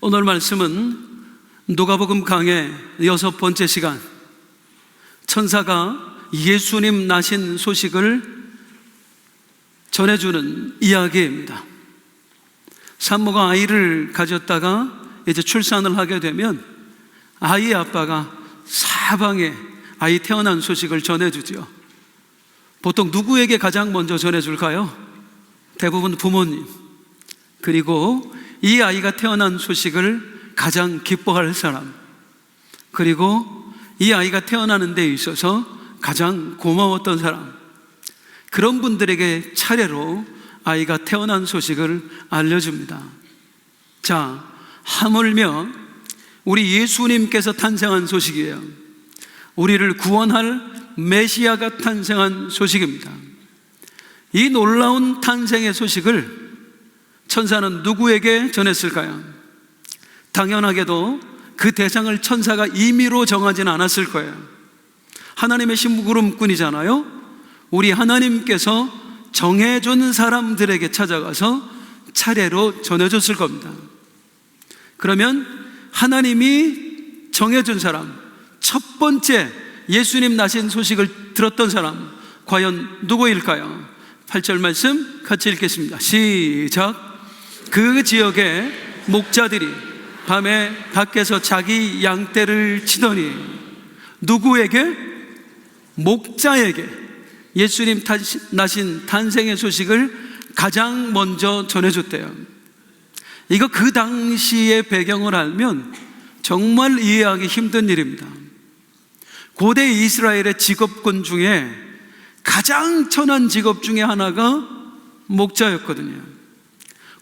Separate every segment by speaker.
Speaker 1: 오늘 말씀은 누가복음 강해 6번째 시간, 천사가 예수님 나신 소식을 전해주는 이야기입니다. 산모가 아이를 가졌다가 이제 출산을 하게 되면 아이의 아빠가 사방에 아이 태어난 소식을 전해주죠. 보통 누구에게 가장 먼저 전해줄까요? 대부분 부모님, 그리고 이 아이가 태어난 소식을 가장 기뻐할 사람, 그리고 이 아이가 태어나는 데 있어서 가장 고마웠던 사람, 그런 분들에게 차례로 아이가 태어난 소식을 알려줍니다. 자, 하물며 우리 예수님께서 탄생한 소식이에요. 우리를 구원할 메시아가 탄생한 소식입니다. 이 놀라운 탄생의 소식을 천사는 누구에게 전했을까요? 당연하게도 그 대상을 천사가 임의로 정하지는 않았을 거예요. 하나님의 심부름꾼이잖아요. 우리 하나님께서 정해준 사람들에게 찾아가서 차례로 전해줬을 겁니다. 그러면 하나님이 정해준 사람, 첫 번째 예수님 나신 소식을 들었던 사람, 과연 누구일까요? 8절 말씀 같이 읽겠습니다. 시작. 그 지역의 목자들이 밤에 밖에서 자기 양떼를 치더니, 누구에게? 목자에게 예수님 나신 탄생의 소식을 가장 먼저 전해줬대요. 이거 그 당시의 배경을 알면 정말 이해하기 힘든 일입니다. 고대 이스라엘의 직업군 중에 가장 천한 직업 중에 하나가 목자였거든요.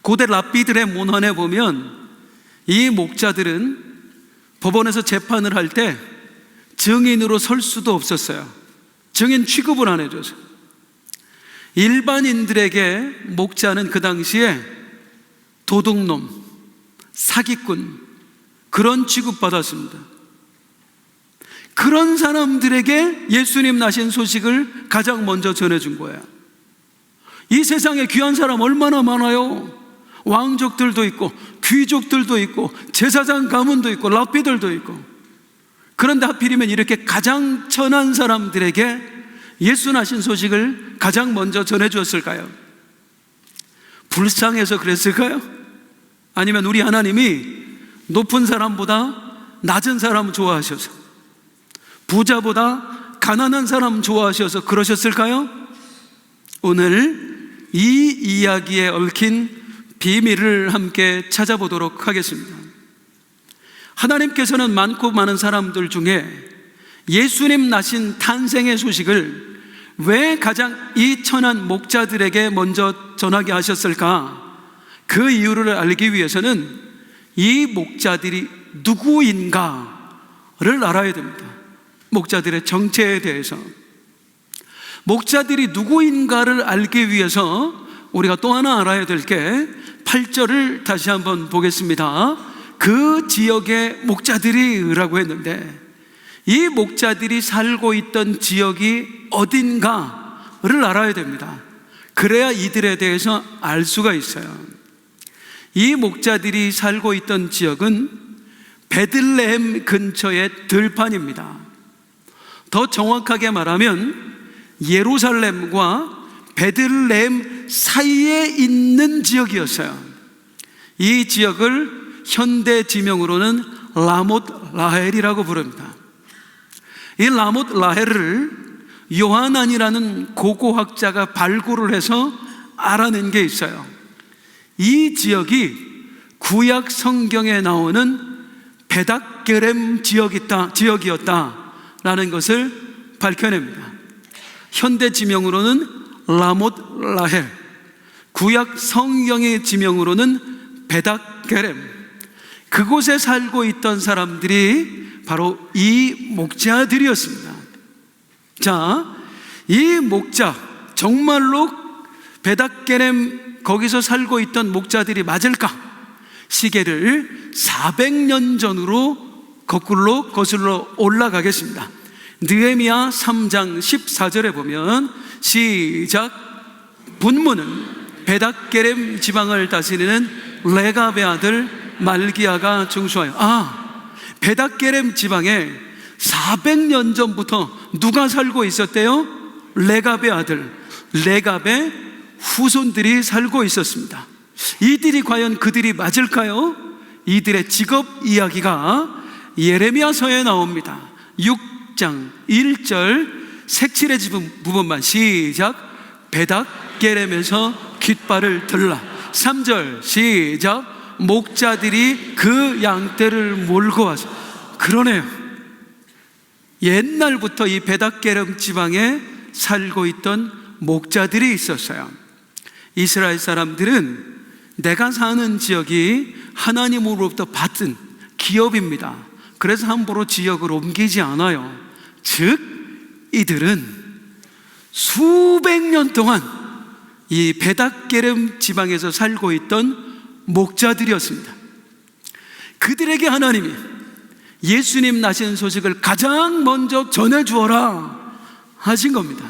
Speaker 1: 고대 랍비들의 문헌에 보면 이 목자들은 법원에서 재판을 할 때 증인으로 설 수도 없었어요. 증인 취급을 안 해줘서. 일반인들에게 목자는 그 당시에 도둑놈, 사기꾼, 그런 취급받았습니다. 그런 사람들에게 예수님 나신 소식을 가장 먼저 전해준 거예요. 이 세상에 귀한 사람 얼마나 많아요. 왕족들도 있고 귀족들도 있고 제사장 가문도 있고 랍비들도 있고. 그런데 하필이면 이렇게 가장 천한 사람들에게 예수 나신 소식을 가장 먼저 전해주었을까요? 불쌍해서 그랬을까요? 아니면 우리 하나님이 높은 사람보다 낮은 사람 좋아하셔서, 부자보다 가난한 사람 좋아하셔서 그러셨을까요? 오늘 이 이야기에 얽힌 비밀을 함께 찾아보도록 하겠습니다. 하나님께서는 많고 많은 사람들 중에 예수님 나신 탄생의 소식을 왜 가장 이 천한 목자들에게 먼저 전하게 하셨을까? 그 이유를 알기 위해서는 이 목자들이 누구인가를 알아야 됩니다. 목자들의 정체에 대해서. 목자들이 누구인가를 알기 위해서 우리가 또 하나 알아야 될 게 8절을 다시 한번 보겠습니다. 그 지역의 목자들이라고 했는데, 이 목자들이 살고 있던 지역이 어딘가를 알아야 됩니다. 그래야 이들에 대해서 알 수가 있어요. 이 목자들이 살고 있던 지역은 베들레헴 근처의 들판입니다. 더 정확하게 말하면 예루살렘과 베들레헴 사이에 있는 지역이었어요. 이 지역을 현대 지명으로는 라못 라헬이라고 부릅니다. 이 라못 라헬을 요하난이라는 고고학자가 발굴을 해서 알아낸 게 있어요. 이 지역이 구약 성경에 나오는 베닥게렘 지역이었다라는 것을 밝혀냅니다. 현대 지명으로는 라못 라헬, 구약 성경의 지명으로는 베닥게렘. 그곳에 살고 있던 사람들이 바로 이 목자들이었습니다. 자, 이 목자, 정말로 베닥게렘 거기서 살고 있던 목자들이 맞을까? 시계를 400년 전으로 거슬러 올라가겠습니다. 느헤미야 3장 14절에 보면 시작. 분문은 베닥게렘 지방을 다스리는 레갑의 아들 말기야가 중수하여. 베닥게렘 지방에 400년 전부터 누가 살고 있었대요? 레갑의 아들, 레갑의 후손들이 살고 있었습니다. 이들이 과연 그들이 맞을까요? 이들의 직업 이야기가 예레미야서에 나옵니다. 6장 1절 색칠해진 부분만 시작. 베닥게렘에서 깃발을 들라. 3절 시작. 목자들이 그 양떼를 몰고 와서. 그러네요. 옛날부터 이 베닥게렘 지방에 살고 있던 목자들이 있었어요. 이스라엘 사람들은 내가 사는 지역이 하나님으로부터 받은 기업입니다. 그래서 함부로 지역을 옮기지 않아요. 즉 이들은 수백 년 동안 이 베닥게렘 지방에서 살고 있던 목자들이었습니다. 그들에게 하나님이 예수님 나신 소식을 가장 먼저 전해주어라 하신 겁니다.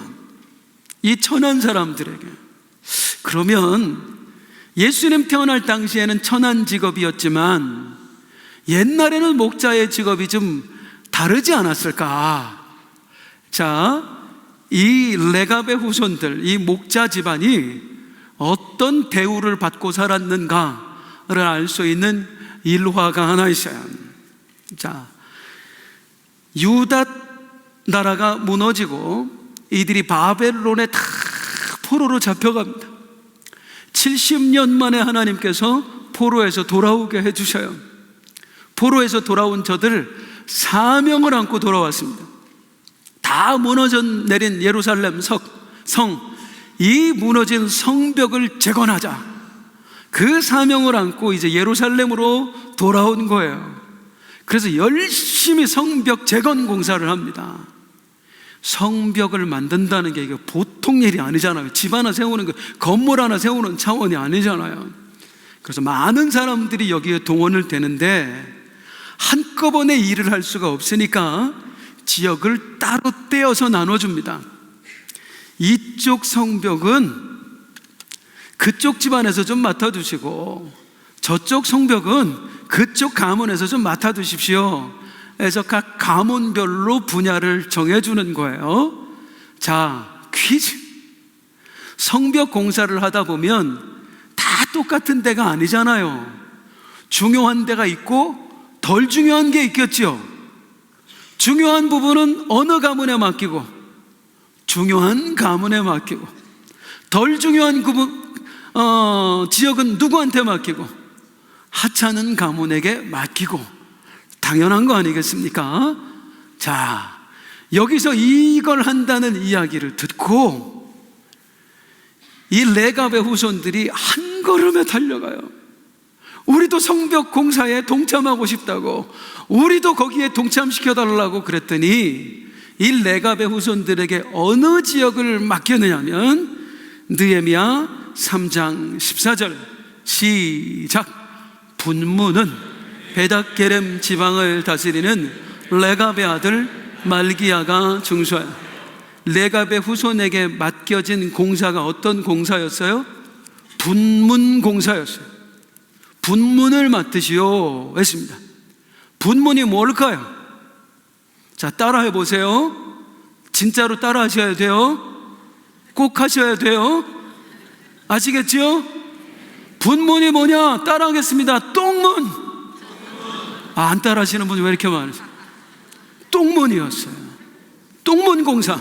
Speaker 1: 이 천한 사람들에게. 그러면 예수님 태어날 당시에는 천한 직업이었지만 옛날에는 목자의 직업이 좀 다르지 않았을까? 자, 이 레갑의 후손들, 이 목자 집안이 어떤 대우를 받고 살았는가를 알 수 있는 일화가 하나 있어요. 자, 유다 나라가 무너지고 이들이 바벨론에 다 포로로 잡혀갑니다. 70년 만에 하나님께서 포로에서 돌아오게 해주셔요. 포로에서 돌아온 저들 사명을 안고 돌아왔습니다. 다 무너져 내린 예루살렘 성, 이 무너진 성벽을 재건하자. 그 사명을 안고 이제 예루살렘으로 돌아온 거예요. 그래서 열심히 성벽 재건 공사를 합니다. 성벽을 만든다는 게 이게 보통 일이 아니잖아요. 집 하나 세우는 거, 건물 하나 세우는 차원이 아니잖아요. 그래서 많은 사람들이 여기에 동원을 되는데 한꺼번에 일을 할 수가 없으니까 지역을 따로 떼어서 나눠줍니다. 이쪽 성벽은 그쪽 집안에서 좀 맡아두시고 저쪽 성벽은 그쪽 가문에서 좀 맡아두십시오. 그래서 각 가문별로 분야를 정해주는 거예요. 자, 퀴즈. 성벽 공사를 하다 보면 다 똑같은 데가 아니잖아요. 중요한 데가 있고 덜 중요한 게 있겠죠. 중요한 부분은 어느 가문에 맡기고 중요한 가문에 맡기고 덜 중요한 지역은 누구한테 맡기고 하찮은 가문에게 맡기고 당연한 거 아니겠습니까? 자, 여기서 이걸 한다는 이야기를 듣고 이 레갑의 후손들이 한 걸음에 달려가요. 우리도 성벽 공사에 동참하고 싶다고, 우리도 거기에 동참시켜달라고 그랬더니 이 레갑의 후손들에게 어느 지역을 맡겼느냐면 느헤미야 3장 14절 시작. 분문은 베닥게렘 지방을 다스리는 레갑의 아들 말기야가 중수하여. 레갑의 후손에게 맡겨진 공사가 어떤 공사였어요? 분문 공사였어요. 분문을 맡으시오 했습니다. 분문이 뭘까요? 자, 따라해 보세요. 진짜로 따라 하셔야 돼요. 꼭 하셔야 돼요. 아시겠죠? 분문이 뭐냐? 따라 하겠습니다. 똥문. 안 따라 하시는 분이 왜 이렇게 많으세요? 똥문이었어요. 똥문 공사.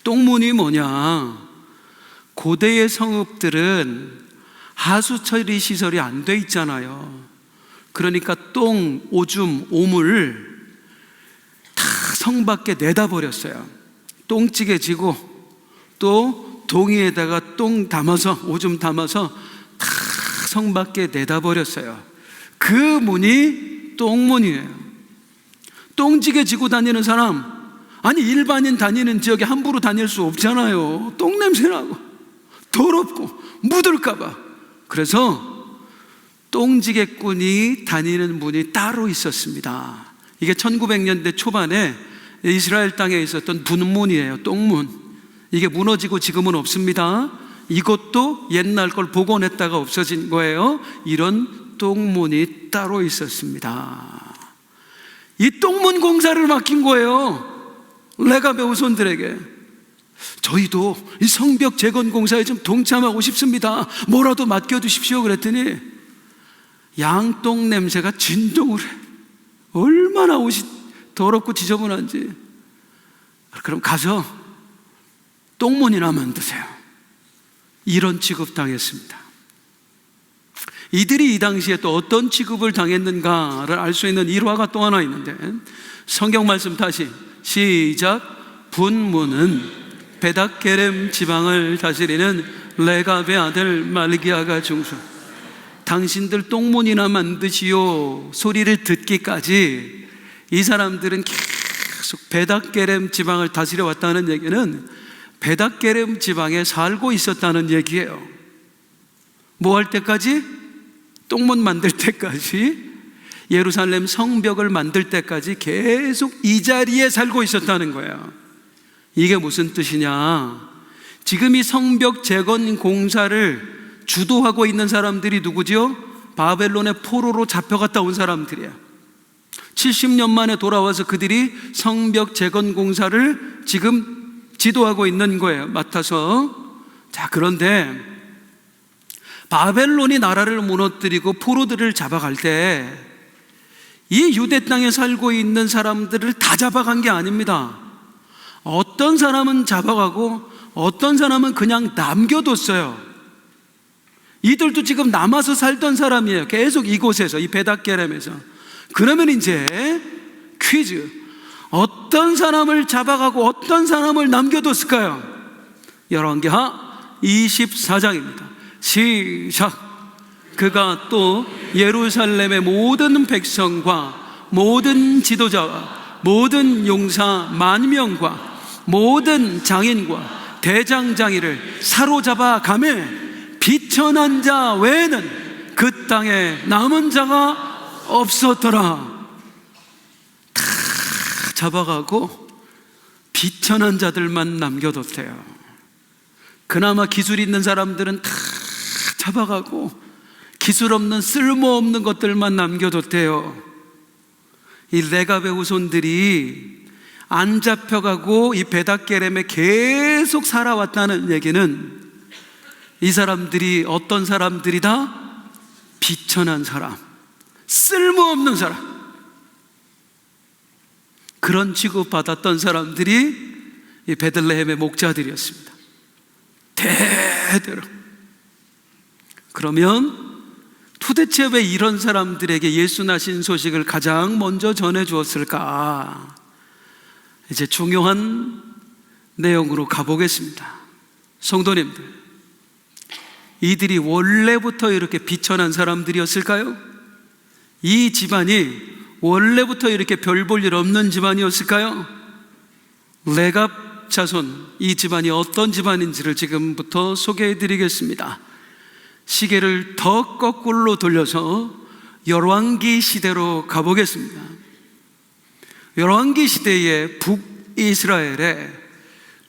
Speaker 1: 똥문이 뭐냐? 고대의 성읍들은 하수 처리 시설이 안 돼 있잖아요. 그러니까 똥, 오줌, 오물 다 성 밖에 내다 버렸어요. 똥찌개 지고 또 동이에다가 똥 담아서, 오줌 담아서 다 성 밖에 내다 버렸어요. 그 문이 똥문이에요. 똥찌개 지고 다니는 사람, 아니 일반인 다니는 지역에 함부로 다닐 수 없잖아요. 똥냄새나고 더럽고 묻을까봐. 그래서 똥지게꾼이 다니는 문이 따로 있었습니다. 이게 1900년대 초반에 이스라엘 땅에 있었던 분문이에요. 똥문. 이게 무너지고 지금은 없습니다. 이것도 옛날 걸 복원했다가 없어진 거예요. 이런 똥문이 따로 있었습니다. 이 똥문 공사를 맡긴 거예요, 레갑의 후손들에게. 저희도 이 성벽 재건 공사에 좀 동참하고 싶습니다. 뭐라도 맡겨주십시오. 그랬더니 양똥 냄새가 진동을 해. 얼마나 옷이 더럽고 지저분한지. 그럼 가서 똥문이나 만드세요. 이런 취급당했습니다. 이들이 이 당시에 또 어떤 취급을 당했는가를 알 수 있는 일화가 또 하나 있는데, 성경 말씀 다시 시작. 분문은 베닥게렘 지방을 다스리는 레갑의 아들 말기야가 중수. 당신들 똥문이나 만드시오 소리를 듣기까지 이 사람들은 계속 베닥게렘 지방을 다스려 왔다는 얘기는 베닥게렘 지방에 살고 있었다는 얘기예요. 뭐 할 때까지? 똥문 만들 때까지, 예루살렘 성벽을 만들 때까지 계속 이 자리에 살고 있었다는 거예요. 이게 무슨 뜻이냐? 지금 이 성벽 재건 공사를 주도하고 있는 사람들이 누구죠? 바벨론의 포로로 잡혀갔다 온 사람들이야. 70년 만에 돌아와서 그들이 성벽 재건 공사를 지금 지도하고 있는 거예요, 맡아서. 자, 그런데 바벨론이 나라를 무너뜨리고 포로들을 잡아갈 때 이 유대 땅에 살고 있는 사람들을 다 잡아간 게 아닙니다. 어떤 사람은 잡아가고 어떤 사람은 그냥 남겨뒀어요. 이들도 지금 남아서 살던 사람이에요. 계속 이곳에서, 이 베닥게렘에서. 그러면 이제 퀴즈. 어떤 사람을 잡아가고 어떤 사람을 남겨뒀을까요? 열왕기하 24장입니다 시작. 그가 또 예루살렘의 모든 백성과 모든 지도자와 모든 용사 10,000명과 모든 장인과 대장장이를 사로잡아 가매 비천한 자 외에는 그 땅에 남은 자가 없었더라. 다 잡아가고 비천한 자들만 남겨뒀대요. 그나마 기술 있는 사람들은 다 잡아가고 기술 없는 쓸모없는 것들만 남겨뒀대요. 이 레갑의 후손들이 안 잡혀가고 이 베닥게렘에 계속 살아왔다는 얘기는 이 사람들이 어떤 사람들이다? 비천한 사람, 쓸모없는 사람, 그런 취급받았던 사람들이 이 베들레헴의 목자들이었습니다. 대대로. 그러면 도대체 왜 이런 사람들에게 예수 나신 소식을 가장 먼저 전해주었을까? 이제 중요한 내용으로 가보겠습니다. 성도님들, 이들이 원래부터 이렇게 비천한 사람들이었을까요? 이 집안이 원래부터 이렇게 별 볼 일 없는 집안이었을까요? 레갑 자손, 이 집안이 어떤 집안인지를 지금부터 소개해 드리겠습니다. 시계를 더 거꾸로 돌려서 열왕기 시대로 가보겠습니다. 열왕기 시대에 북이스라엘에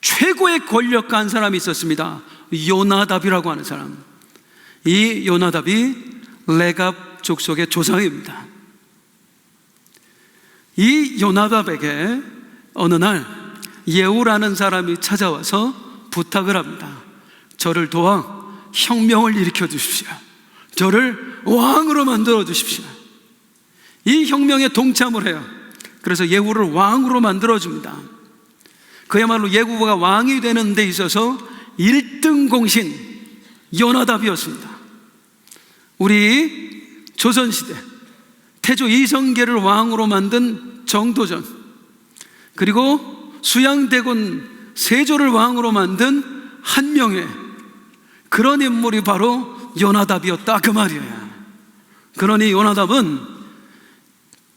Speaker 1: 최고의 권력가 한 사람이 있었습니다. 요나답이라고 하는 사람. 이 요나답이 레갑 족속의 조상입니다. 이 요나답에게 어느 날 예후라는 사람이 찾아와서 부탁을 합니다. 저를 도와 혁명을 일으켜 주십시오. 저를 왕으로 만들어 주십시오. 이 혁명에 동참을 해요. 그래서 예후를 왕으로 만들어 줍니다. 그야말로 예후가 왕이 되는 데 있어서 1등 공신 요나답이었습니다. 우리 조선시대 태조 이성계를 왕으로 만든 정도전, 그리고 수양대군 세조를 왕으로 만든 한 명의 그런 인물이 바로 요나답이었다, 그 말이에요. 그러니 요나답은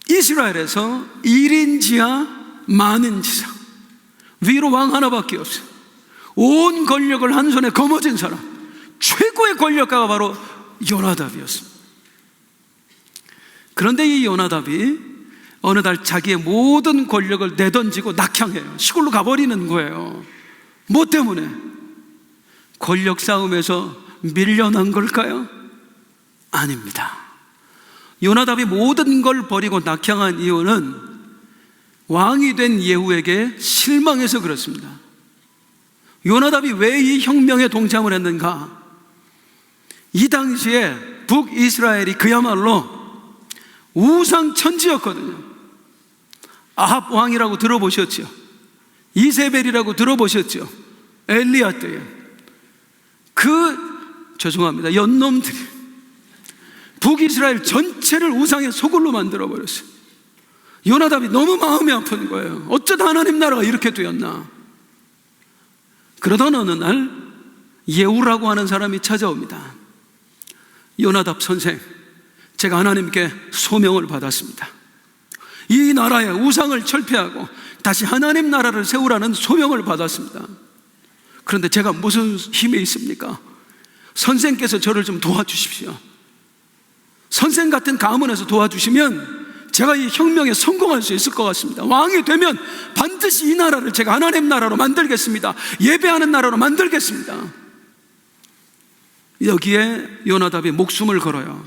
Speaker 1: 이스라엘에서 1인 지하 만인 지상, 위로 왕 하나밖에 없어요. 온 권력을 한 손에 거머쥔 사람, 최고의 권력가가 바로 요나답이었습니다. 그런데 이 요나답이 어느 날 자기의 모든 권력을 내던지고 낙향해요. 시골로 가버리는 거예요. 뭐 때문에? 권력 싸움에서 밀려난 걸까요? 아닙니다. 요나답이 모든 걸 버리고 낙향한 이유는 왕이 된 예후에게 실망해서 그렇습니다. 요나답이 왜 이 혁명에 동참을 했는가? 이 당시에 북이스라엘이 그야말로 우상천지였거든요. 아합 왕이라고 들어보셨죠? 이세벨이라고 들어보셨죠? 엘리야 때에 죄송합니다, 연놈들이 북이스라엘 전체를 우상의 소굴로 만들어버렸어요. 요나답이 너무 마음이 아픈 거예요. 어쩌다 하나님 나라가 이렇게 되었나? 그러던 어느 날 예후라고 하는 사람이 찾아옵니다. 요나답 선생, 제가 하나님께 소명을 받았습니다. 이 나라의 우상을 철폐하고 다시 하나님 나라를 세우라는 소명을 받았습니다. 그런데 제가 무슨 힘이 있습니까? 선생께서 저를 좀 도와주십시오. 선생 같은 가문에서 도와주시면 제가 이 혁명에 성공할 수 있을 것 같습니다. 왕이 되면 반드시 이 나라를 제가 하나님 나라로 만들겠습니다. 예배하는 나라로 만들겠습니다. 여기에 요나답이 목숨을 걸어요.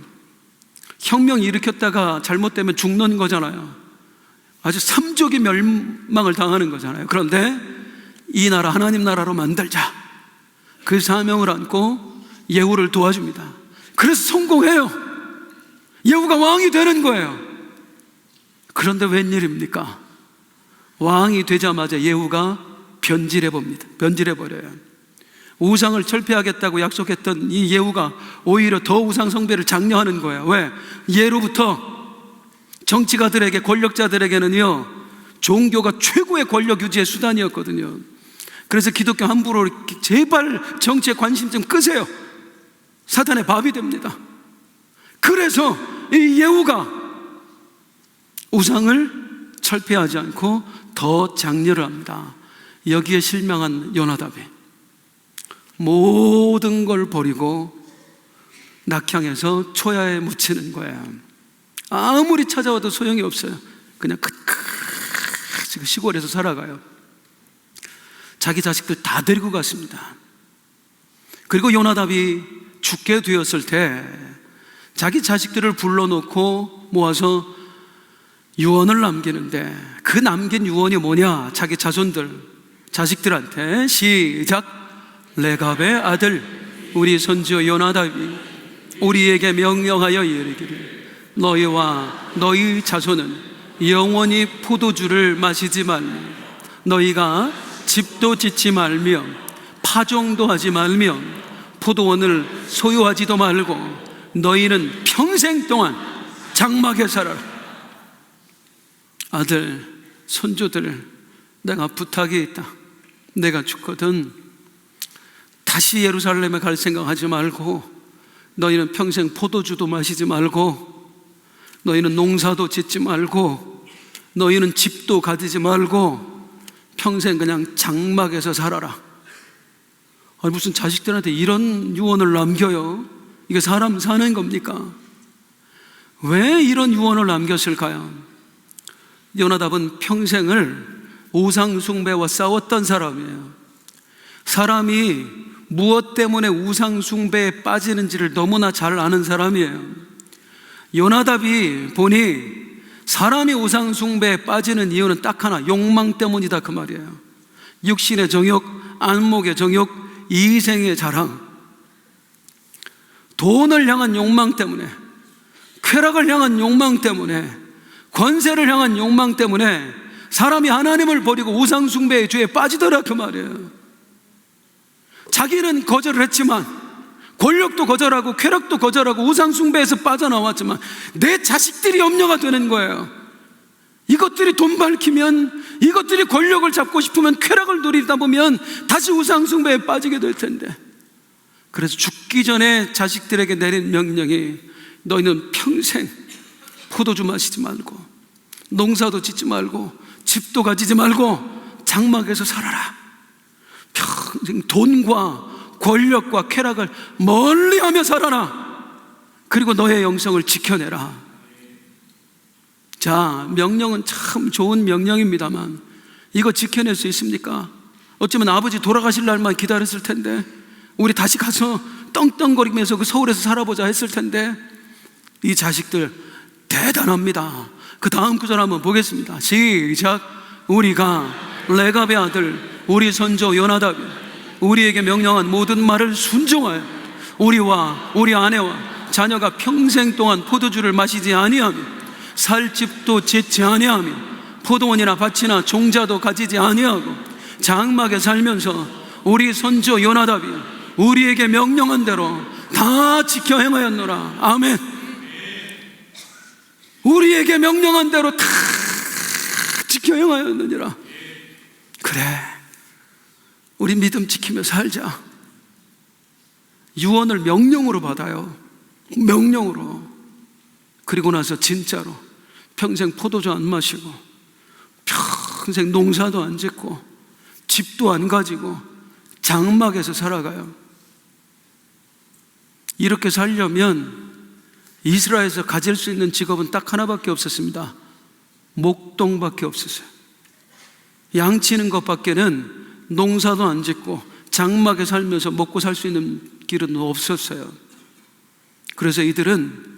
Speaker 1: 혁명 일으켰다가 잘못되면 죽는 거잖아요. 아주 삼족이 멸망을 당하는 거잖아요. 그런데 이 나라 하나님 나라로 만들자, 그 사명을 안고 예후를 도와줍니다. 그래서 성공해요. 예후가 왕이 되는 거예요. 그런데 웬일입니까? 왕이 되자마자 예후가 변질해버려요. 우상을 철폐하겠다고 약속했던 이 예후가 오히려 더 우상 숭배를 장려하는 거예요. 왜? 예로부터 정치가들에게, 권력자들에게는요, 종교가 최고의 권력 유지의 수단이었거든요. 그래서 기독교 함부로 제발 정치에 관심 좀 끄세요. 사탄의 밥이 됩니다. 그래서 이 예후가 우상을 철폐하지 않고 더 장려를 합니다. 여기에 실망한 요나답이 모든 걸 버리고 낙향해서 초야에 묻히는 거예요. 아무리 찾아와도 소용이 없어요. 그냥 지금 시골에서 살아가요. 자기 자식들 다 데리고 갔습니다. 그리고 요나답이 죽게 되었을 때 자기 자식들을 불러놓고 모아서 유언을 남기는데, 그 남긴 유언이 뭐냐? 자기 자식들한테 시작. 레갑의 아들 우리 손주 요나답이 우리에게 명령하여 이르기를, 너희와 너희 자손은 영원히 포도주를 마시지 말며 너희가 집도 짓지 말며 파종도 하지 말며 포도원을 소유하지도 말고 너희는 평생 동안 장막에 살아라. 아들, 손주들, 내가 부탁이 있다. 내가 죽거든 다시 예루살렘에 갈 생각하지 말고, 너희는 평생 포도주도 마시지 말고, 너희는 농사도 짓지 말고, 너희는 집도 가지지 말고 평생 그냥 장막에서 살아라. 아니, 무슨 자식들한테 이런 유언을 남겨요? 이게 사람 사는 겁니까? 왜 이런 유언을 남겼을까요? 요나답은 평생을 우상 숭배와 싸웠던 사람이에요. 사람이 무엇 때문에 우상 숭배에 빠지는지를 너무나 잘 아는 사람이에요. 요나답이 보니 사람이 우상 숭배에 빠지는 이유는 딱 하나, 욕망 때문이다, 그 말이에요. 육신의 정욕, 안목의 정욕, 이생의 자랑, 돈을 향한 욕망 때문에, 쾌락을 향한 욕망 때문에, 권세를 향한 욕망 때문에 사람이 하나님을 버리고 우상 숭배의 죄에 빠지더라, 그 말이에요. 자기는 거절을 했지만, 권력도 거절하고 쾌락도 거절하고 우상 숭배에서 빠져나왔지만 내 자식들이 염려가 되는 거예요. 이것들이 돈 밝히면, 이것들이 권력을 잡고 싶으면, 쾌락을 누리다 보면 다시 우상 숭배에 빠지게 될 텐데, 그래서 죽기 전에 자식들에게 내린 명령이, 너희는 평생 포도주 마시지 말고 농사도 짓지 말고 집도 가지지 말고 장막에서 살아라. 평생 돈과 권력과 쾌락을 멀리하며 살아라. 그리고 너의 영성을 지켜내라. 자, 명령은 참 좋은 명령입니다만 이거 지켜낼 수 있습니까? 어쩌면 아버지 돌아가실 날만 기다렸을 텐데, 우리 다시 가서 떵떵거리면서 그 서울에서 살아보자 했을 텐데, 이 자식들 대단합니다. 그 다음 구절 한번 보겠습니다. 시작. 우리가 레갑의 아들 우리 선조 요나답이 우리에게 명령한 모든 말을 순종하여 우리와 우리 아내와 자녀가 평생 동안 포도주를 마시지 아니하며 살 집도 짓지 아니하며 포도원이나 밭이나 종자도 가지지 아니하고 장막에 살면서 우리 선조 요나답이 우리에게 명령한 대로 다 지켜 행하였노라. 아멘. 우리에게 명령한 대로 다 지켜 행하였느니라. 그래, 우리 믿음 지키며 살자. 유언을 명령으로 받아요. 명령으로. 그리고 나서 진짜로 평생 포도주 안 마시고 평생 농사도 안 짓고 집도 안 가지고 장막에서 살아가요. 이렇게 살려면 이스라엘에서 가질 수 있는 직업은 딱 하나밖에 없었습니다. 목동밖에 없었어요. 양치는 것밖에는 농사도 안 짓고 장막에 살면서 먹고 살 수 있는 길은 없었어요. 그래서 이들은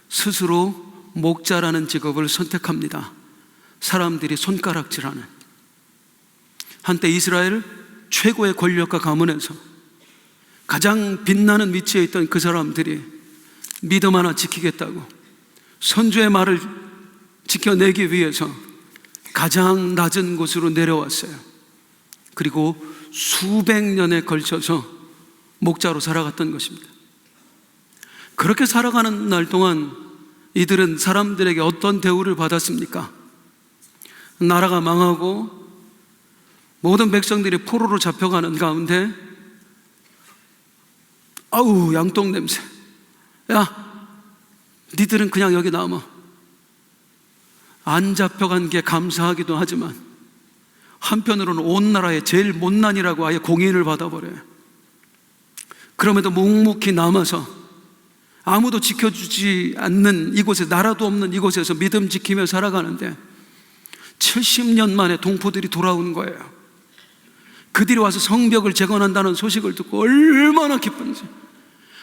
Speaker 1: 스스로 목자라는 직업을 선택합니다. 사람들이 손가락질하는. 한때 이스라엘 최고의 권력과 가문에서 가장 빛나는 위치에 있던 그 사람들이 믿음 하나 지키겠다고 선조의 말을 지켜내기 위해서 가장 낮은 곳으로 내려왔어요. 그리고 수백 년에 걸쳐서 목자로 살아갔던 것입니다. 그렇게 살아가는 날 동안 이들은 사람들에게 어떤 대우를 받았습니까? 나라가 망하고 모든 백성들이 포로로 잡혀가는 가운데 아우 양똥 냄새, 야 니들은 그냥 여기 남아. 안 잡혀간 게 감사하기도 하지만 한편으로는 온 나라의 제일 못난이라고 아예 공인을 받아버려요. 그럼에도 묵묵히 남아서 아무도 지켜주지 않는 이곳에, 나라도 없는 이곳에서 믿음 지키며 살아가는데 70년 만에 동포들이 돌아온 거예요. 그들이 와서 성벽을 재건한다는 소식을 듣고 얼마나 기쁜지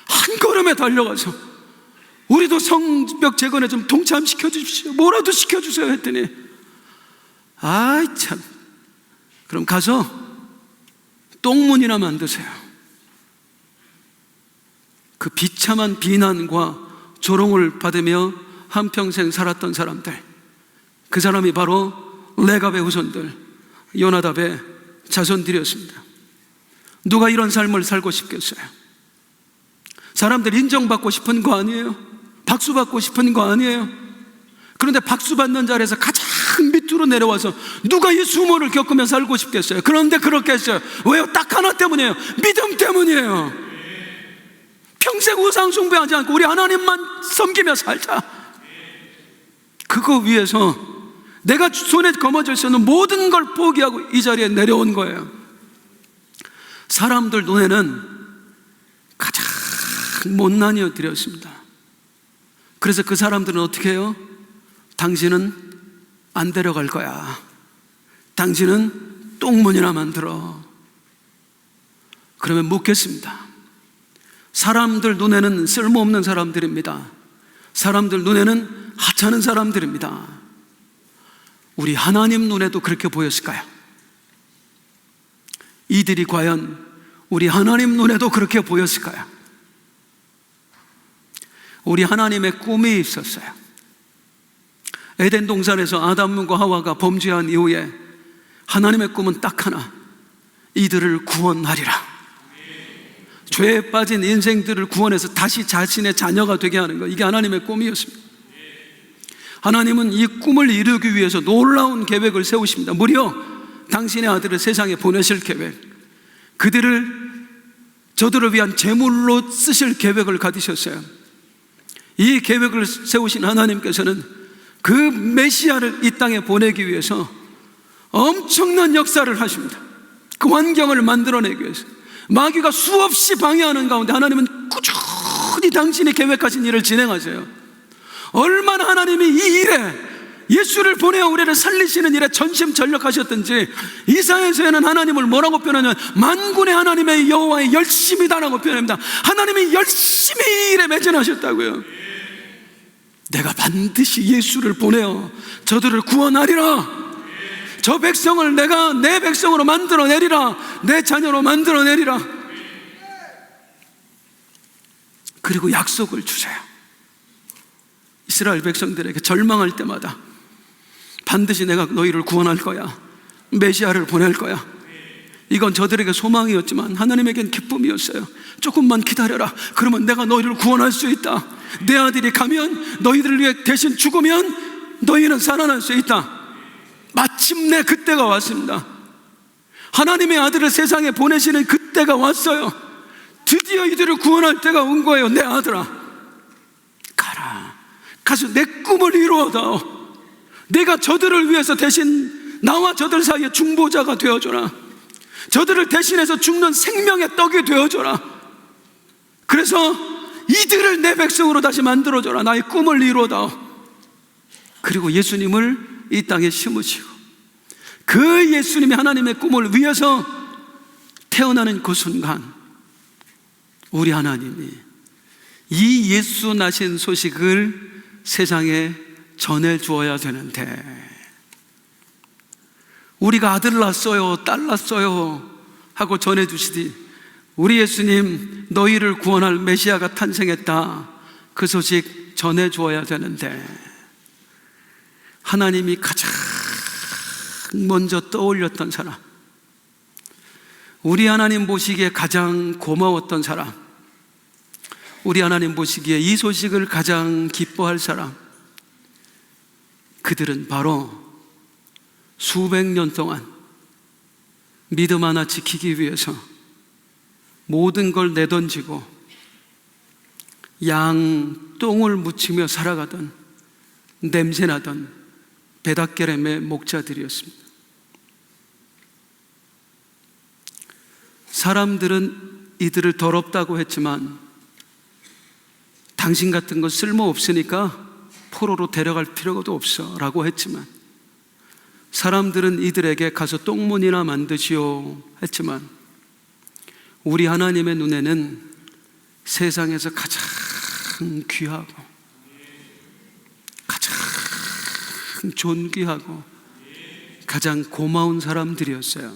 Speaker 1: 한 걸음에 달려가서 우리도 성벽 재건에 좀 동참시켜 주십시오, 뭐라도 시켜주세요 했더니 아이 참, 그럼 가서 똥문이나 만드세요. 그 비참한 비난과 조롱을 받으며 한평생 살았던 사람들, 그 사람이 바로 레갑의 후손들, 요나답의 자손들이었습니다. 누가 이런 삶을 살고 싶겠어요? 사람들 인정받고 싶은 거 아니에요? 박수 받고 싶은 거 아니에요? 그런데 박수 받는 자리에서 가장 밑으로 내려와서 누가 이 수모를 겪으며 살고 싶겠어요? 그런데 그렇게 했어요. 왜요? 딱 하나 때문이에요. 믿음 때문이에요. 평생 우상 숭배하지 않고 우리 하나님만 섬기며 살자. 그거 위해서 내가 손에 거머쥘 수 있는 모든 걸 포기하고 이 자리에 내려온 거예요. 사람들 눈에는 가장 못난이어 드렸습니다. 그래서 그 사람들은 어떻게 해요? 당신은 안 데려갈 거야. 당신은 똥문이나 만들어. 그러면 묻겠습니다. 사람들 눈에는 쓸모없는 사람들입니다. 사람들 눈에는 하찮은 사람들입니다. 우리 하나님 눈에도 그렇게 보였을까요? 이들이 과연 우리 하나님 눈에도 그렇게 보였을까요? 우리 하나님의 꿈이 있었어요. 에덴 동산에서 아담과 하와가 범죄한 이후에 하나님의 꿈은 딱 하나, 이들을 구원하리라. 죄에 빠진 인생들을 구원해서 다시 자신의 자녀가 되게 하는 것, 이게 하나님의 꿈이었습니다. 하나님은 이 꿈을 이루기 위해서 놀라운 계획을 세우십니다. 무려 당신의 아들을 세상에 보내실 계획, 저들을 위한 제물로 쓰실 계획을 가지셨어요. 이 계획을 세우신 하나님께서는 그 메시아를 이 땅에 보내기 위해서 엄청난 역사를 하십니다. 그 환경을 만들어내기 위해서 마귀가 수없이 방해하는 가운데 하나님은 꾸준히 당신이 계획하신 일을 진행하세요. 얼마나 하나님이 이 일에, 예수를 보내어 우리를 살리시는 일에 전심전력하셨든지 이사야서에는 하나님을 뭐라고 표현하냐면 만군의 하나님의 여호와의 열심이다라고 표현합니다. 하나님이 열심히 이 일에 매진하셨다고요. 내가 반드시 예수를 보내어 저들을 구원하리라. 저 백성을 내가 내 백성으로 만들어내리라. 내 자녀로 만들어내리라. 그리고 약속을 주세요. 이스라엘 백성들에게 절망할 때마다 반드시 내가 너희를 구원할 거야. 메시아를 보낼 거야. 이건 저들에게 소망이었지만 하나님에겐 기쁨이었어요. 조금만 기다려라. 그러면 내가 너희를 구원할 수 있다. 내 아들이 가면 너희들을 위해 대신 죽으면 너희는 살아날 수 있다. 마침내 그때가 왔습니다. 하나님의 아들을 세상에 보내시는 그때가 왔어요. 드디어 이들을 구원할 때가 온 거예요. 내 아들아, 가라. 가서 내 꿈을 이루어다오. 내가 저들을 위해서 대신 나와 저들 사이에 중보자가 되어줘라. 저들을 대신해서 죽는 생명의 떡이 되어줘라. 그래서 이들을 내 백성으로 다시 만들어줘라. 나의 꿈을 이루어다오. 그리고 예수님을 이 땅에 심으시고, 그 예수님이 하나님의 꿈을 위해서 태어나는 그 순간 우리 하나님이 이 예수 나신 소식을 세상에 전해주어야 되는데, 우리가 아들 낳았어요, 딸 낳았어요 하고 전해주시디, 우리 예수님 너희를 구원할 메시아가 탄생했다, 그 소식 전해주어야 되는데, 하나님이 가장 먼저 떠올렸던 사람, 우리 하나님 보시기에 가장 고마웠던 사람, 우리 하나님 보시기에 이 소식을 가장 기뻐할 사람, 그들은 바로 수백 년 동안 믿음 하나 지키기 위해서 모든 걸 내던지고 양 똥을 묻히며 살아가던 냄새나던 베닷게렘의 목자들이었습니다. 사람들은 이들을 더럽다고 했지만 당신 같은 거 쓸모없으니까 포로로 데려갈 필요도 없어 라고 했지만, 사람들은 이들에게 가서 똥문이나 만드시오 했지만, 우리 하나님의 눈에는 세상에서 가장 귀하고 가장 존귀하고 가장 고마운 사람들이었어요.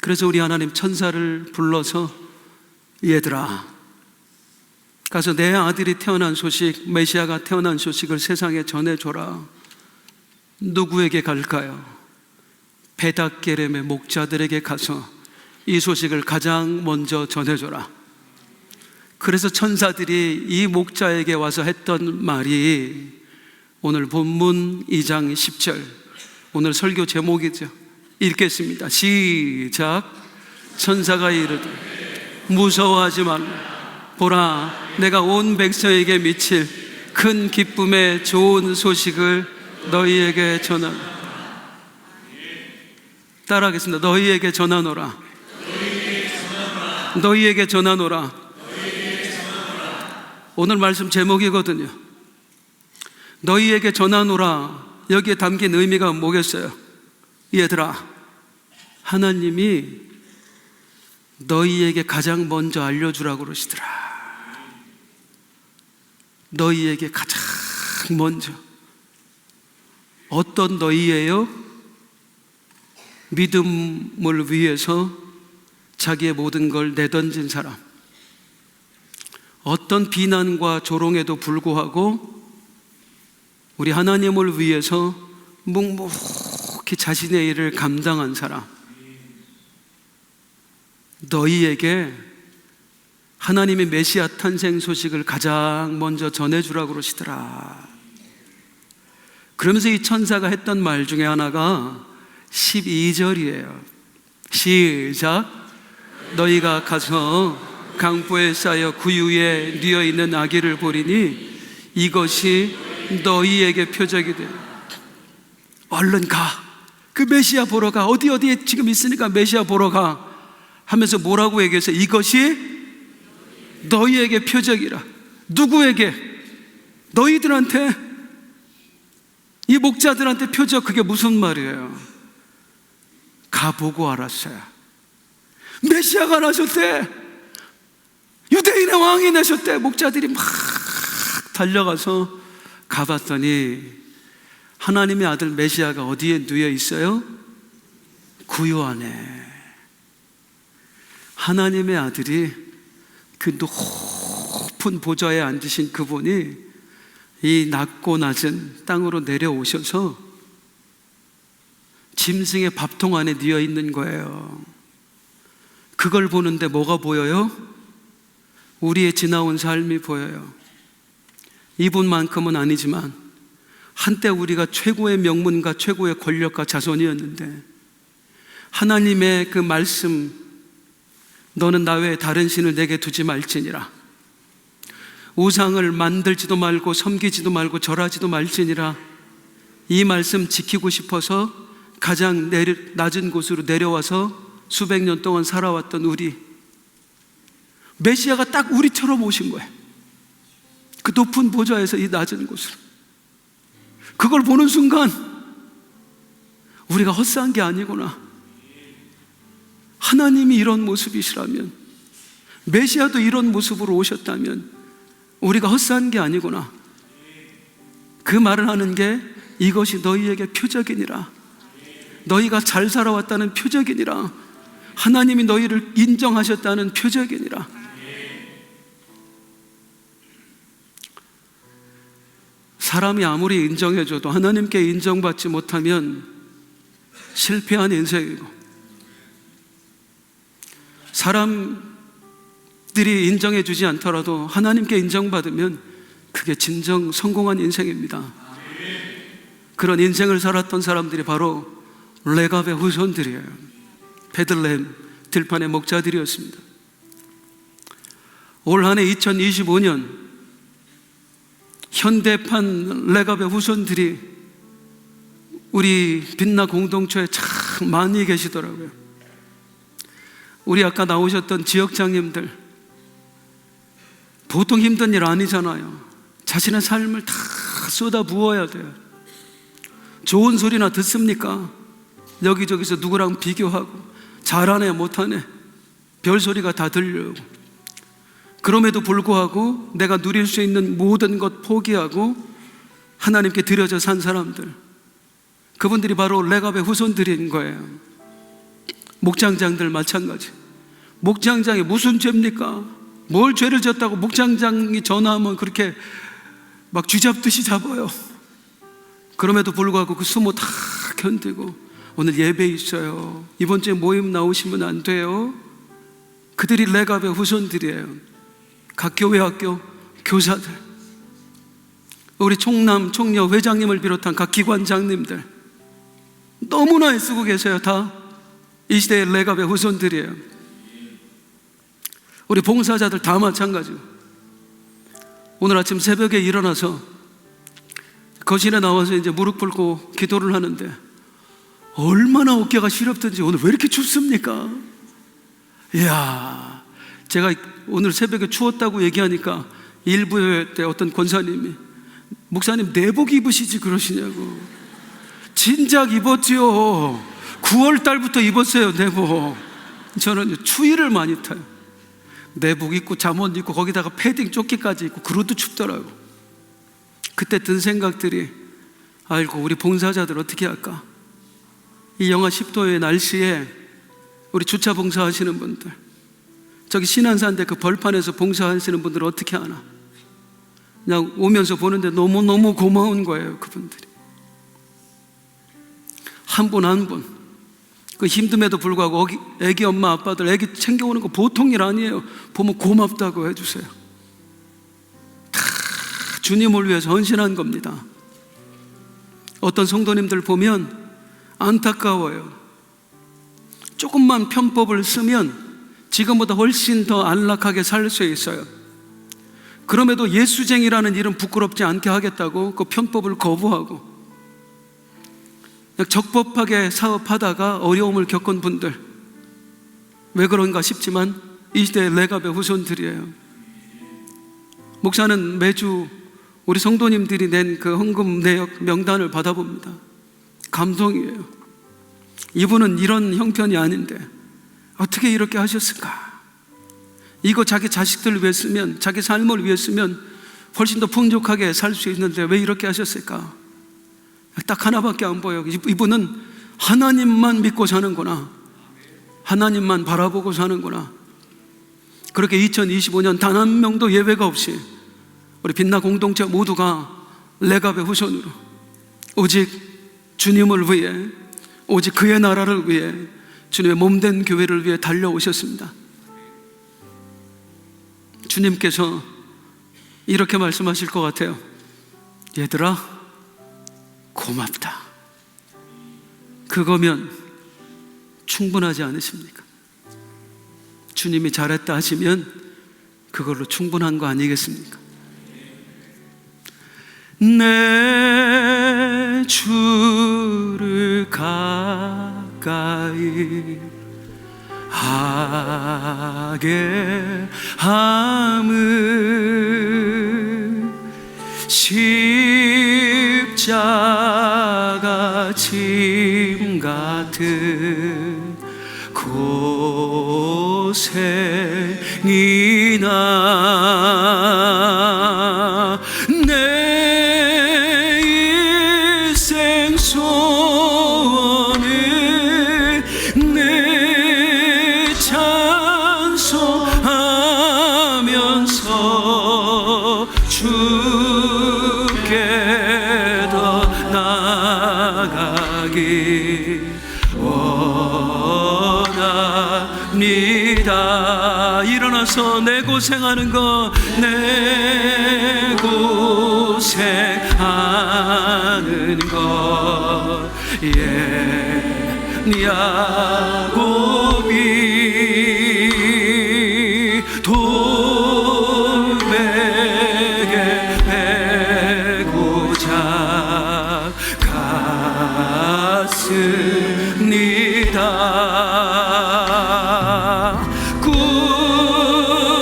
Speaker 1: 그래서 우리 하나님 천사를 불러서 얘들아, 가서 내 아들이 태어난 소식, 메시아가 태어난 소식을 세상에 전해줘라. 누구에게 갈까요? 베닷게렘의 목자들에게 가서 이 소식을 가장 먼저 전해줘라. 그래서 천사들이 이 목자에게 와서 했던 말이 오늘 본문 2장 10절, 오늘 설교 제목이죠. 읽겠습니다. 시작. 천사가 이르되 무서워하지 말라. 보라, 내가 온 백성에게 미칠 큰 기쁨의 좋은 소식을 너희에게 전하노라. 따라하겠습니다. 너희에게 전하노라. 너희에게 전하노라. 오늘 말씀 제목이거든요. 너희에게 전하노라. 여기에 담긴 의미가 뭐겠어요? 얘들아, 하나님이 너희에게 가장 먼저 알려주라고 그러시더라. 너희에게 가장 먼저. 어떤 너희예요? 믿음을 위해서 자기의 모든 걸 내던진 사람, 어떤 비난과 조롱에도 불구하고 우리 하나님을 위해서 묵묵히 자신의 일을 감당한 사람, 너희에게 하나님의 메시아 탄생 소식을 가장 먼저 전해주라고 그러시더라. 그러면서 이 천사가 했던 말 중에 하나가 12절이에요. 시작. 너희가 가서 강보에 쌓여 구유에 뉘어있는 아기를 보리니 이것이 너희에게 표적이 되리라. 얼른 가. 그 메시아 보러 가. 어디에 지금 있으니까 메시아 보러 가 하면서 뭐라고 얘기해서 이것이 너희에게 표적이라. 누구에게? 너희들한테, 이 목자들한테 표적. 그게 무슨 말이에요? 가보고 알았어요. 메시아가 나셨대. 유대인의 왕이 나셨대. 목자들이 막 달려가서 가봤더니 하나님의 아들 메시아가 어디에 누워 있어요? 구유 안에. 하나님의 아들이 그 높은 보좌에 앉으신 그분이 이 낮고 낮은 땅으로 내려오셔서 짐승의 밥통 안에 누워 있는 거예요. 그걸 보는데 뭐가 보여요? 우리의 지나온 삶이 보여요. 이분만큼은 아니지만 한때 우리가 최고의 명문가, 최고의 권력가 자손이었는데 하나님의 그 말씀, 너는 나 외에 다른 신을 내게 두지 말지니라, 우상을 만들지도 말고 섬기지도 말고 절하지도 말지니라, 이 말씀 지키고 싶어서 가장 낮은 곳으로 내려와서 수백 년 동안 살아왔던 우리, 메시아가 딱 우리처럼 오신 거예요. 그 높은 보좌에서 이 낮은 곳으로. 그걸 보는 순간 우리가 헛사한 게 아니구나. 하나님이 이런 모습이시라면, 메시아도 이런 모습으로 오셨다면 우리가 헛사한 게 아니구나. 그 말을 하는 게 이것이 너희에게 표적이니라. 너희가 잘 살아왔다는 표적이니라. 하나님이 너희를 인정하셨다는 표적이니라. 사람이 아무리 인정해줘도 하나님께 인정받지 못하면 실패한 인생이고, 사람들이 인정해주지 않더라도 하나님께 인정받으면 그게 진정 성공한 인생입니다. 그런 인생을 살았던 사람들이 바로 레갑의 후손들이에요. 베들레헴 들판의 목자들이었습니다. 올 한 해 2025년 현대판 레갑의 후손들이 우리 빛나 공동체에 참 많이 계시더라고요. 우리 아까 나오셨던 지역장님들, 보통 힘든 일 아니잖아요. 자신의 삶을 다 쏟아 부어야 돼요. 좋은 소리나 듣습니까? 여기저기서 누구랑 비교하고 잘하네 못하네 별소리가 다 들려오고, 그럼에도 불구하고 내가 누릴 수 있는 모든 것 포기하고 하나님께 드려져 산 사람들, 그분들이 바로 레갑의 후손들인 거예요. 목장장들 마찬가지. 목장장이 무슨 죄입니까? 뭘 죄를 졌다고 목장장이 전화하면 그렇게 막 쥐잡듯이 잡아요. 그럼에도 불구하고 그 수모 다 견디고 오늘 예배 있어요, 이번 주에 모임 나오시면 안 돼요. 그들이 레갑의 후손들이에요. 각 교회 학교 교사들, 우리 총남 총녀 회장님을 비롯한 각 기관장님들 너무나 애쓰고 계세요. 다 이 시대의 레갑의 후손들이에요. 우리 봉사자들 다 마찬가지고, 오늘 아침 새벽에 일어나서 거실에 나와서 이제 무릎 꿇고 기도를 하는데 얼마나 어깨가 시렵든지 오늘 왜 이렇게 춥습니까? 이야, 제가 오늘 새벽에 추웠다고 얘기하니까 일부회 때 어떤 권사님이 목사님 내복 입으시지 그러시냐고. 진작 입었지요. 9월 달부터 입었어요, 내복. 저는 추위를 많이 타요. 내복 입고 잠옷 입고 거기다가 패딩 조끼까지 입고 그것도 춥더라고. 그때 든 생각들이, 아이고 우리 봉사자들 어떻게 할까? 이 영하 10도의 날씨에 우리 주차 봉사하시는 분들, 저기 신안산대 그 벌판에서 봉사하시는 분들 어떻게 하나? 그냥 오면서 보는데 너무너무 고마운 거예요. 그분들이 한 분 한 분 그 힘듦에도 불구하고 애기 엄마 아빠들 애기 챙겨오는 거 보통 일 아니에요. 보면 고맙다고 해주세요. 다 주님을 위해서 헌신한 겁니다. 어떤 성도님들 보면 안타까워요. 조금만 편법을 쓰면 지금보다 훨씬 더 안락하게 살 수 있어요. 그럼에도 예수쟁이라는 이름 부끄럽지 않게 하겠다고 그 편법을 거부하고 적법하게 사업하다가 어려움을 겪은 분들, 왜 그런가 싶지만 이 시대의 레갑의 후손들이에요. 목사는 매주 우리 성도님들이 낸 그 헌금 내역 명단을 받아봅니다. 감동이에요. 이분은 이런 형편이 아닌데 어떻게 이렇게 하셨을까? 이거 자기 자식들을 위해 쓰면, 자기 삶을 위해 쓰면 훨씬 더 풍족하게 살 수 있는데 왜 이렇게 하셨을까? 딱 하나밖에 안 보여요. 이분은 하나님만 믿고 사는구나, 하나님만 바라보고 사는구나. 그렇게 2025년 단 한 명도 예외가 없이 우리 빛나 공동체 모두가 레갑의 후손으로 오직 주님을 위해, 오직 그의 나라를 위해, 주님의 몸된 교회를 위해 달려오셨습니다. 주님께서 이렇게 말씀하실 것 같아요. 얘들아, 고맙다. 그거면 충분하지 않으십니까? 주님이 잘했다 하시면 그걸로 충분한 거 아니겠습니까? 내 주를 가까이 하게 함은 십자가 짐 같은 고생이나 내 일생 소원을 내 찬송하면서 주께 더 나아가기 원합니다. 일어나서 내 고생하는 거, 내 고생하는 거, 야곱이 돌베개 베고자 갔습니다. 꿈에도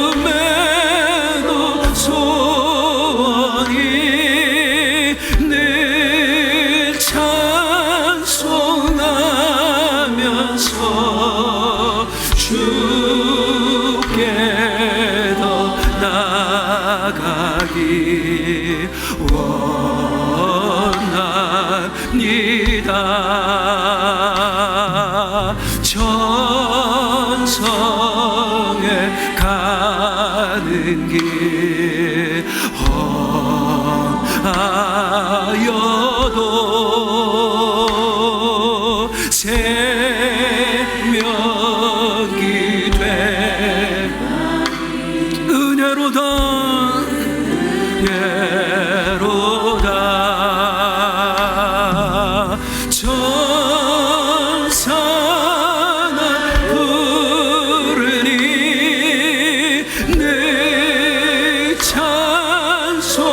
Speaker 1: 소원이 늘 찬송하면서 주께 더 나아가기 원합니다. 천성에 가는 길 험하여도 생명이 된 은혜로다, 예로다. 천사나 부르니 늘 찬송하면서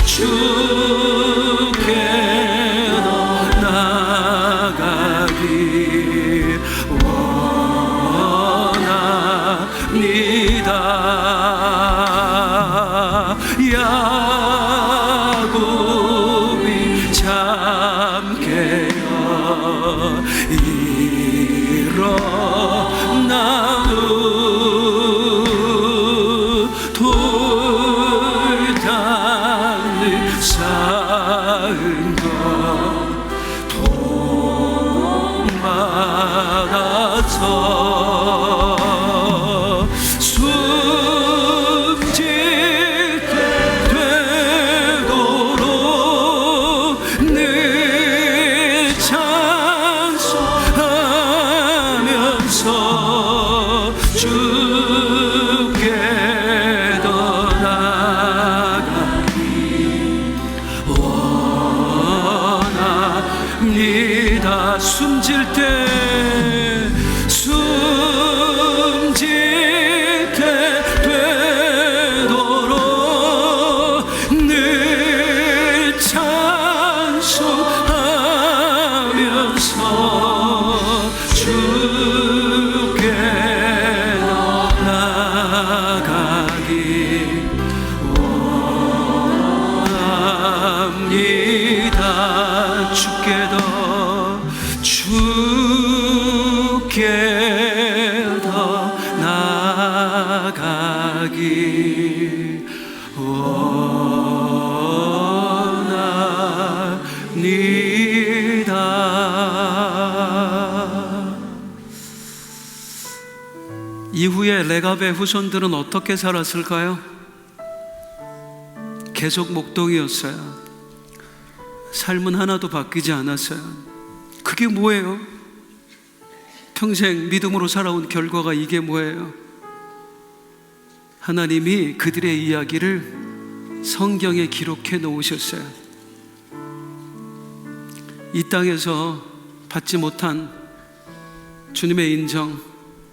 Speaker 1: 주께 더 나아가기 원합니다. 야곱이 참 깨어 일어나우 돌담을 쌓은 것 돈받아서 숨질 때 되도록 늘 찬송하면서 주께 더 나아가기 원합니다. 숨질 때 되도록 늘 찬송하면서 주께 더 나아가기 원합니다. 주께 더 나아가기 후에 레갑의 후손들은 어떻게 살았을까요? 계속 목동이었어요. 삶은 하나도 바뀌지 않았어요. 그게 뭐예요? 평생 믿음으로 살아온 결과가 이게 뭐예요? 하나님이 그들의 이야기를 성경에 기록해 놓으셨어요. 이 땅에서 받지 못한 주님의 인정,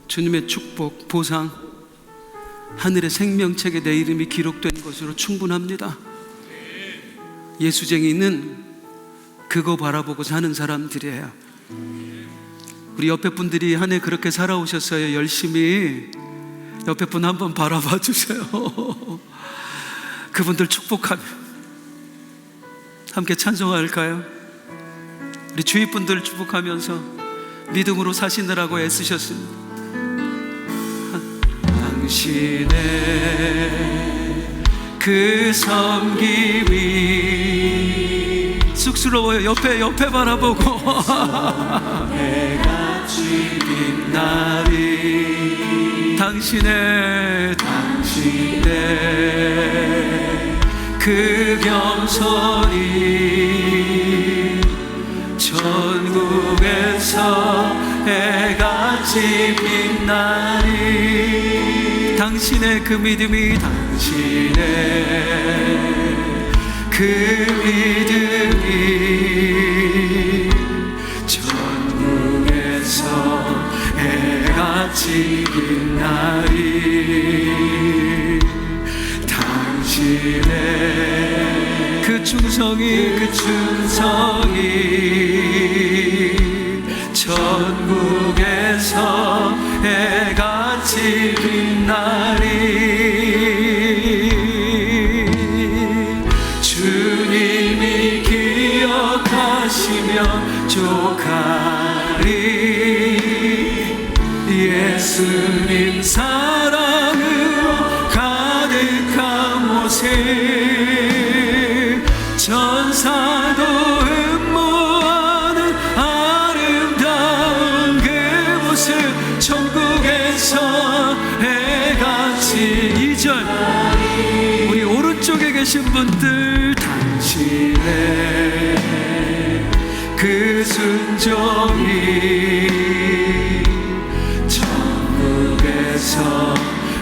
Speaker 1: 주님의 축복, 보상, 하늘의 생명책에 내 이름이 기록된 것으로 충분합니다. 예수쟁이는 그거 바라보고 사는 사람들이에요. 우리 옆에 분들이 한 해 그렇게 살아오셨어요. 열심히. 옆에 분 한번 바라봐 주세요. 그분들 축복하며 함께 찬송할까요? 우리 주위 분들 축복하면서 믿음으로 사시느라고 애쓰셨습니다. 당신의 그 섬김이 쑥스러워요. 옆에 바라보고 해같이 빛나리 당신의 그 겸손이 천국에서 해같이 빛나리 당신의 그 믿음이 그 믿음이 천국에서 해같이 빛나리 당신의 그 충성이 천국에서 해같이 빛나리 주님이 기억하시면 족하리 예수님 사랑으로 가득한 모습 천사도 흠모하는 아름다운 그 모습 천국에서 해같이 2절 우리 오른쪽에 계신 분들 당신의 그 순종이 천국에서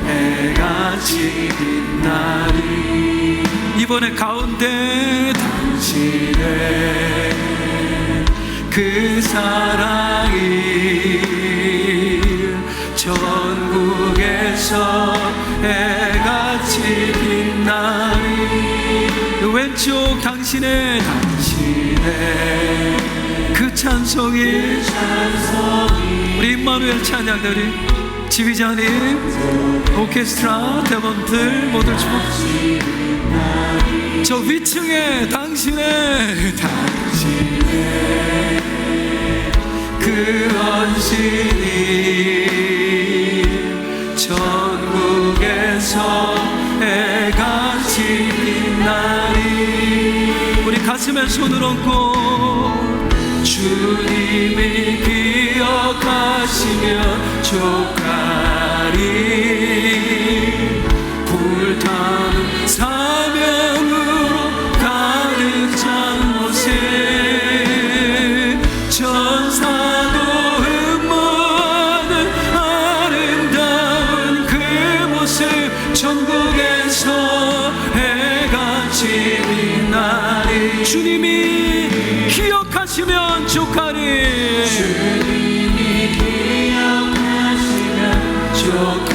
Speaker 1: 해같이 빛나리 이번에 가운데 당신의 그 사랑이 천국에서 해같이 빛나리 왼쪽 당신의 그 찬송이 우리 임마누엘 찬양들이 지휘자님 오케스트라 대범들 모두 축복 저 위층에 당신의 그 헌신이 천국에서 해같이 빛나리 우리 가슴에 손을 얹고 주님이 기억하시면 족하리 불타는 사명으로 가득 찬 모습 천사도 흠모하는 아름다운 그 모습 천국에서 해같이 빛나리 주님이 기억하시면 족하리 주님이 기억하시면 족하리